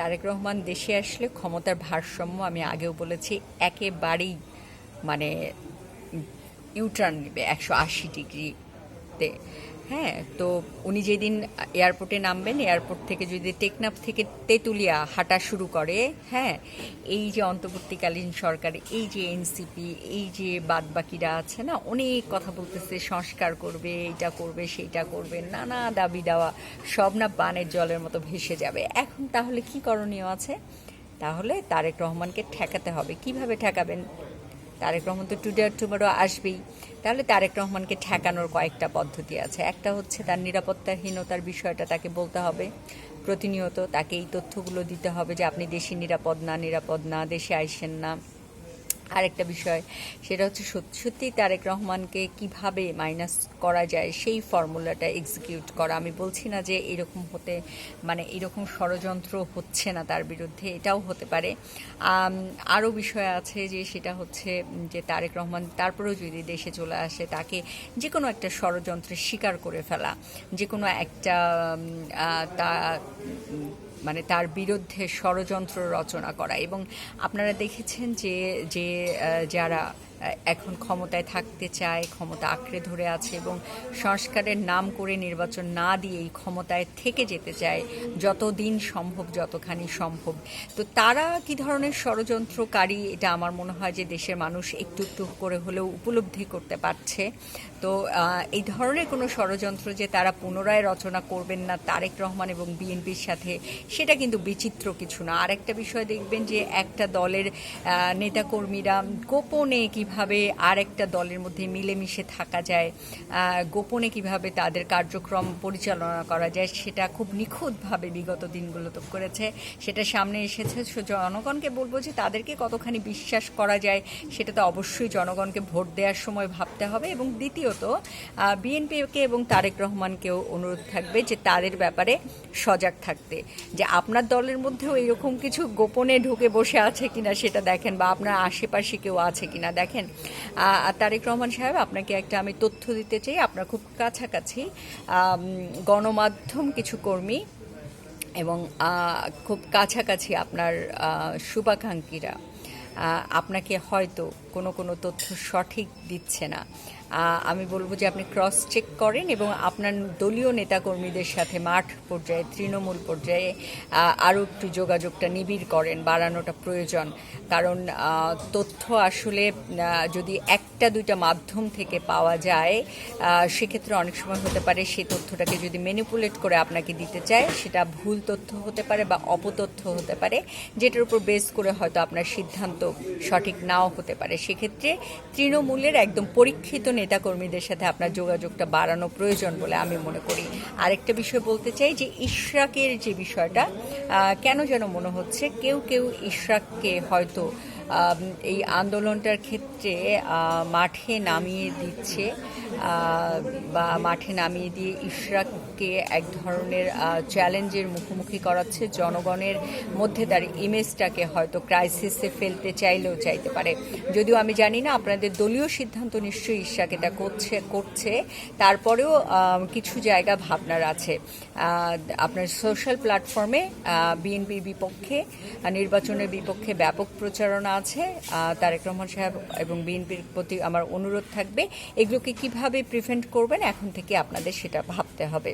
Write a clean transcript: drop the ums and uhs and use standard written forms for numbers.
তারেক রহমান দেশে আসলে ক্ষমতার ভারসাম্য আমি আগেও বলেছি একেবারেই মানে ইউটার্ন নেবে 180 ডিগ্রিতে। হ্যাঁ, তো উনি যেদিন এয়ারপোর্টে নামবেন, এয়ারপোর্ট থেকে যদি টেকনাফ থেকে তেঁতুলিয়া হাঁটা শুরু করে, হ্যাঁ, এই যে অন্তর্বর্তীকালীন সরকার, এই যে এনসিপি, এই যে বাদবাকিরা আছে না, অনেক কথা বলতেছে, সংস্কার করবে, এইটা করবে, সেইটা করবে, নানা দাবি দেওয়া, সব না বানের জলের মতো ভেসে যাবে। এখন তাহলে কি করণীয় আছে? তাহলে তারেক রহমানকে ঠেকাতে হবে। কিভাবে ঠেকাবেন? তারেক রহমান তো টুডে আর টুমরো আসবেই। তাহলে তারেক রহমানকে ঠেকানোর কয়েকটা পদ্ধতি আছে। একটা হচ্ছে তার নিরাপত্তাহীনতার বিষয়টা তাকে বলতে হবে প্রতিনিয়ত, তাকে এই তথ্যগুলো দিতে হবে যে আপনি দেশে নিরাপদ না, দেশে আইসেন না। আরেকটা বিষয়, সেটা হচ্ছে সত্যি তারেক রহমানকে কিভাবে মাইনাস করা যায় সেই ফর্মুলাটা এক্সিকিউট করা। আমি বলছি না যে এরকম হতে, মানে এরকম ষড়যন্ত্র হচ্ছে না তার বিরুদ্ধে, এটাও হতে পারে। আরও বিষয় আছে যে সেটা হচ্ছে যে তারেক রহমান তারপরেও যদি দেশে চলে আসে, তাকে যে কোনো একটা ষড়যন্ত্রের শিকার করে ফেলা, যে কোনো একটা তা মানে তার বিরুদ্ধে ষড়যন্ত্র রচনা করা। এবং আপনারা দেখেছেন যে যে যারা এখন ক্ষমতায় থাকতে চায়, ক্ষমতা আঁকড়ে ধরে আছে এবং সংস্কারের নাম করে নির্বাচন না দিয়েই ক্ষমতায় থেকে যেতে চায় যতদিন সম্ভব, যতখানি সম্ভব। তো তারা কি ধরনের ষড়যন্ত্রকারী, এটা আমার মনে হয় যে দেশের মানুষ একটু একটু করে হলেও উপলব্ধি করতে পারছে। তো এই ধরনের কোনো ষড়যন্ত্র যে তারা পুনরায় রচনা করবেন না তারেক রহমান এবং বিএনপির সাথে, সেটা কিন্তু বিচিত্র কিছু না। আরেকটা বিষয় দেখবেন যে একটা দলের নেতাকর্মীরা গোপনে কিভাবে আরেকটা দলের মধ্যে মিলেমিশে থাকা যায়, গোপনে কিভাবে তাদের কার্যক্রম পরিচালনা করা যায়, সেটা খুব নিখুঁতভাবে বিগত দিনগুলোতে করেছে। সেটা সামনে এসেছে। জনগণকে বলবো যে তাদেরকে কতখানি বিশ্বাস করা যায় সেটা তো অবশ্যই জনগণকে ভোট দেওয়ার সময় ভাবতে হবে। এবং দ্বিতীয়ত বিএনপিকে এবং তারেক রহমানকেও অনুরোধ থাকবে যে তাদের ব্যাপারে সজাগ থাকতে, যে আপনার দলের মধ্যেও এরকম কিছু গোপনে ঢুকে বসে আছে কিনা সেটা দেখেন, বা আপনার আশেপাশে কেউ আছে কিনা দেখেন। তারেক রহমান সাহেব, আপনাকে একটা আমি তথ্য দিতে চাই। আপনার খুব কাছাকাছি গণমাধ্যম কিছু কর্মী এবং খুব কাছাকাছি আপনার শুভাকাঙ্ক্ষীরা আপনাকে হয়তো কোনো কোনো তথ্য সঠিক দিচ্ছে না। আমি বলবো যে আপনি ক্রস চেক করেন এবং আপনার দলীয় নেতাকর্মীদের সাথে মাঠ পর্যায়ে, তৃণমূল পর্যায়ে আরও একটু যোগাযোগটা নিবিড় করেন, বাড়ানোটা প্রয়োজন। কারণ তথ্য আসলে যদি একটা দুইটা মাধ্যম থেকে পাওয়া যায়, সেক্ষেত্রে অনেক সময় হতে পারে সেই তথ্যটাকে যদি ম্যানিপুলেট করে আপনাকে দিতে চায়, সেটা ভুল তথ্য হতে পারে বা অপতথ্য হতে পারে, যেটার উপর বেস করে হয়তো আপনার সিদ্ধান্ত সঠিক নাও হতে পারে। সেক্ষেত্রে তৃণমূলের একদম পরীক্ষিত নেতাকর্মীদের সাথে আপনার যোগাযোগটা বাড়ানো প্রয়োজন বলে আমি মনে করি। আরেকটা বিষয় বলতে চাই যে ইশরাকের যে বিষয়টা, কেন যেন মনে হচ্ছে কেউ কেউ ইশরাককে হয়তো এই আন্দোলনটার ক্ষেত্রে মাঠে নামিয়ে দিচ্ছে, বা মাঠে নামিয়ে দিয়ে ইশরাককে এক ধরনের চ্যালেঞ্জের মুখোমুখি করাচ্ছে, জনগণের মধ্যে তার ইমেজটাকে হয়তো ক্রাইসিসে ফেলতে চাইলেও চাইতে পারে। যদিও আমি জানি না, আপনাদের দলীয় সিদ্ধান্ত নিশ্চয়ই ইশরাক এটা করছে, তারপরেও কিছু জায়গা ভাবনার আছে। আপনার সোশ্যাল প্ল্যাটফর্মে বিএনপির বিপক্ষে, নির্বাচনের বিপক্ষে ব্যাপক প্রচারণা আছে। তারেক রহমান সাহেব এবং বিএনপির প্রতি আমার অনুরোধ থাকবে, এগুলোকে কিভাবে প্রিভেন্ট করবেন এখন থেকে আপনাদের সেটা ভাবতে হবে।